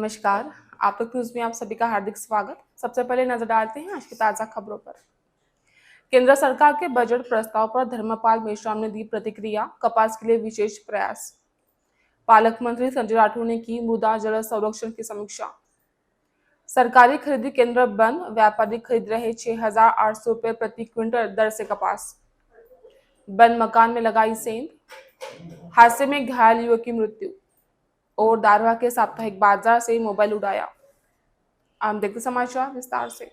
नमस्कार। आप तक न्यूज में आप सभी का हार्दिक स्वागत। सबसे पहले नजर डालते हैं आज की ताजा खबरों पर। केंद्र सरकार के बजट प्रस्ताव पर धर्मपाल मेश्राम ने दी प्रतिक्रिया। कपास के लिए विशेष प्रयास। पालक मंत्री संजय राठौर ने की मृदा जल संरक्षण की समीक्षा। सरकारी खरीदी केंद्र बंद, व्यापारी खरीद रहे 6,800 रुपए प्रति क्विंटल दर से कपास। बंद मकान में लगाई सेंध। हादसे में घायल युवक की मृत्यु। और दारवा के साप्ताहिक बाजार से मोबाइल उड़ाया। आम देखते समाचार विस्तार से।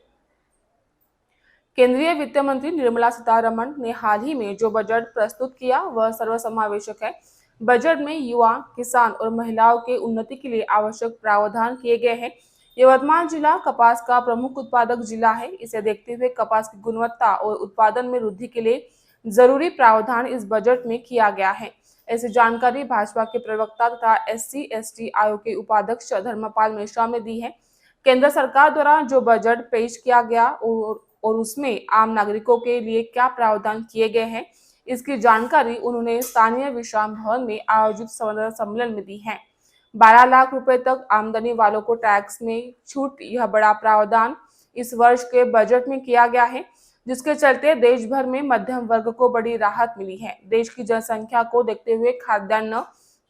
केंद्रीय वित्त मंत्री निर्मला सीतारमण ने हाल ही में जो बजट प्रस्तुत किया वह सर्वसमावेशक है। बजट में युवा, किसान और महिलाओं के उन्नति के लिए आवश्यक प्रावधान किए गए हैं। यवतमाल जिला कपास का प्रमुख उत्पादक जिला है। इसे देखते हुए कपास की गुणवत्ता और उत्पादन में वृद्धि के लिए जरूरी प्रावधान इस बजट में किया गया है। ऐसी जानकारी भाजपा के प्रवक्ता तथा SC/ST आयोग के उपाध्यक्ष धर्मपाल मेश्राम ने दी है। केंद्र सरकार द्वारा जो बजट पेश किया गया और उसमें आम नागरिकों के लिए क्या प्रावधान किए गए हैं, इसकी जानकारी उन्होंने स्थानीय विश्राम भवन में आयोजित संवाददाता सम्मेलन में दी है। 12 लाख रुपए तक आमदनी वालों को टैक्स में छूट, यह बड़ा प्रावधान इस वर्ष के बजट में किया गया है, जिसके चलते देश भर में मध्यम वर्ग को बड़ी राहत मिली है। देश की जनसंख्या को देखते हुए खाद्यान्न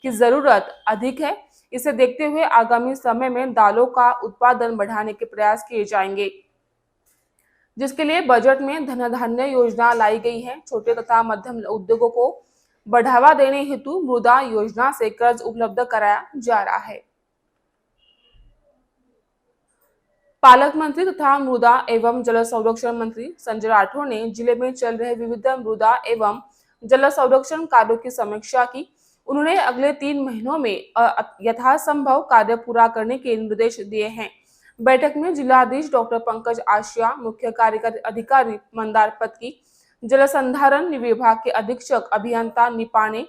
की जरूरत अधिक है। इसे देखते हुए आगामी समय में दालों का उत्पादन बढ़ाने के प्रयास किए जाएंगे, जिसके लिए बजट में धन धान्य योजना लाई गई है। छोटे तथा मध्यम उद्योगों को बढ़ावा देने हेतु मृदा योजना से कर्ज उपलब्ध कराया जा रहा है। पालक मंत्री तथा मृदा एवं जल संरक्षण मंत्री संजय राठौर ने जिले में चल रहे विविध मृदा एवं जल संरक्षण कार्यों की समीक्षा की। उन्होंने अगले 3 महीनों में यथासंभव कार्य पूरा करने के निर्देश दिए हैं। बैठक में जिलाधीश डॉक्टर पंकज आशिया, मुख्य कार्यकारी अधिकारी मंदार पत्की, जल संधारण विभाग के अधीक्षक अभियंता निपाने,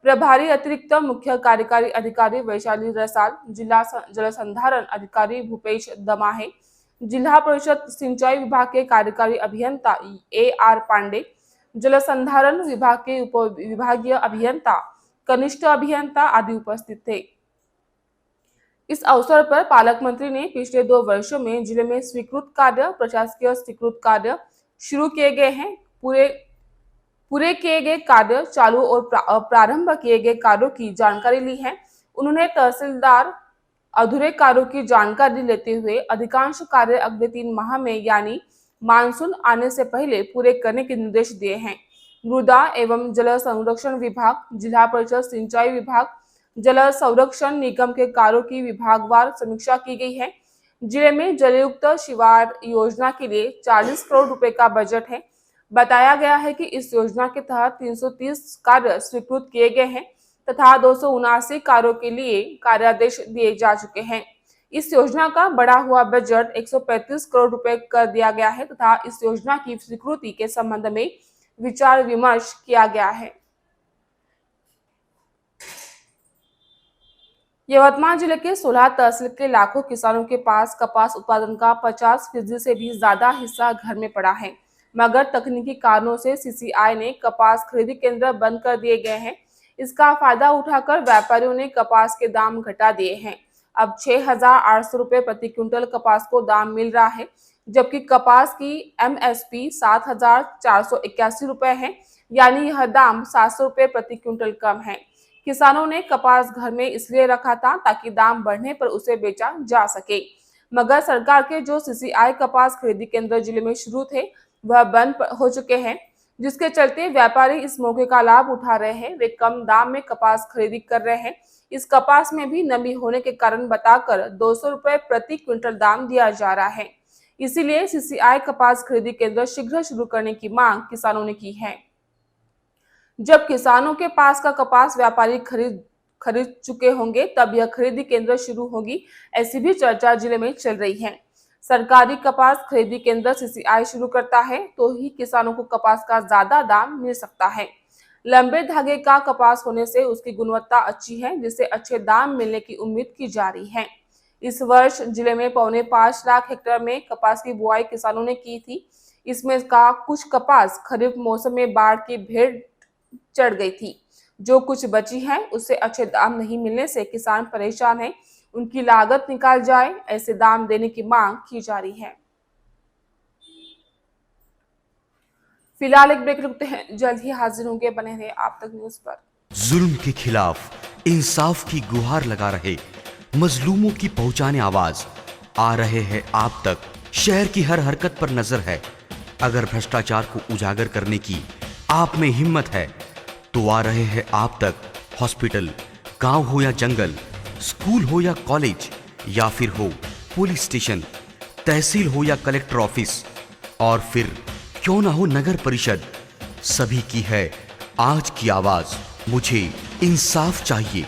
प्रभारी अतिरिक्त मुख्य कार्यकारी अधिकारी वैशाली रसाल, जिला जल संधारण अधिकारी भूपेश दमाहे, जिला परिषद सिंचाई विभाग के कार्यकारी अभियंता AR पांडे, जल संधारण विभाग के उप विभागीय अभियंता, कनिष्ठ अभियंता आदि उपस्थित थे। इस अवसर पर पालक मंत्री ने पिछले 2 वर्षों में जिले में स्वीकृत कार्य, प्रशासकीय स्वीकृत कार्य शुरू किए गए हैं, पूरे किए गए कार्य, चालू और प्रारंभ किए गए कार्यों की जानकारी ली है। उन्होंने तहसीलदार अधूरे कार्यों की जानकारी लेते हुए अधिकांश कार्य अगले 3 माह में यानी मानसून आने से पहले पूरे करने के निर्देश दिए हैं। मृदा एवं जल संरक्षण विभाग, जिला परिषद सिंचाई विभाग, जल संरक्षण निगम के कार्यों की विभागवार समीक्षा की गई है। जिले में जलयुक्त शिवार योजना के लिए 40 करोड़ रुपए का बजट है। बताया गया है कि इस योजना के तहत 330 कार्य स्वीकृत किए गए हैं तथा 279 कार्यों के लिए कार्यादेश दिए जा चुके हैं। इस योजना का बढ़ा हुआ बजट 135 करोड़ रुपए कर दिया गया है तथा इस योजना की स्वीकृति के संबंध में विचार विमर्श किया गया है। यवतमाल जिले के 16 तहसील के लाखों किसानों के पास कपास उत्पादन का 50% से भी ज्यादा हिस्सा घर में पड़ा है, मगर तकनीकी कारणों से CCI ने कपास खरीदी केंद्र बंद कर दिए गए हैं। इसका फायदा उठाकर व्यापारियों ने कपास के दाम घटा दिए हैं। अब 6,800 रुपए प्रति क्विंटल कपास को दाम मिल रहा है, जबकि कपास की MSP 7,481 रुपए है, यानी यह दाम 700 रुपए प्रति क्विंटल कम है। किसानों ने कपास घर में इसलिए रखा था ताकि दाम बढ़ने पर उसे बेचा जा सके, मगर सरकार के जो CCI कपास खरीदी केंद्र जिले में शुरू थे वह बंद हो चुके हैं, जिसके चलते व्यापारी इस मौके का लाभ उठा रहे हैं। वे कम दाम में कपास खरीदी कर रहे हैं। इस कपास में भी नमी होने के कारण बताकर 200 रुपए प्रति क्विंटल दाम दिया जा रहा है। इसीलिए CCI कपास खरीदी केंद्र शीघ्र शुरू करने की मांग किसानों ने की है। जब किसानों के पास का कपास व्यापारी खरीद चुके होंगे तब यह खरीदी केंद्र शुरू होगी, ऐसी भी चर्चा जिले में चल रही है। सरकारी कपास खरीदी केंद्र CCI शुरू करता है तो ही किसानों को कपास का ज्यादा दाम मिल सकता है। लंबे धागे का कपास होने से उसकी गुणवत्ता अच्छी है, जिससे अच्छे दाम मिलने की उम्मीद की जा रही है। इस वर्ष जिले में 4.25 लाख हेक्टेयर में कपास की बुआई किसानों ने की थी। इसमें का कुछ कपास खरीफ मौसम में बाढ़ की भेंट चढ़ गई थी। जो कुछ बची है उससे अच्छे दाम नहीं मिलने से किसान परेशान है। उनकी लागत निकाल जाए, ऐसे दाम देने की मांग की जा रही है। फिलहाल एक ब्रेक रुकते हैं, जल्द ही हाजिर होंगे, बने रहे आप तक न्यूज पर। जुल्म के खिलाफ इंसाफ की गुहार लगा रहे मजलूमों की पहुंचाने आवाज आ रहे हैं आप तक। शहर की हर हरकत पर नजर है। अगर भ्रष्टाचार को उजागर करने की आप में हिम्मत है तो आ रहे हैं आप तक। हॉस्पिटल, गांव हो या जंगल, स्कूल हो या कॉलेज, या फिर हो पुलिस स्टेशन, तहसील हो या कलेक्टर ऑफिस, और फिर क्यों ना हो नगर परिषद, सभी की है आज की आवाज। मुझे इंसाफ चाहिए।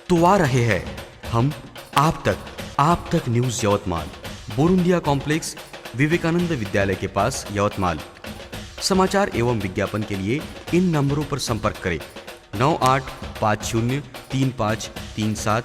तो आ रहे हैं हम आप तक न्यूज यवतमाल, बोरुंदिया कॉम्प्लेक्स, विवेकानंद विद्यालय के पास यवतमाल। समाचार एवं विज्ञापन के लिए इन नंबरों पर संपर्क करें 98503537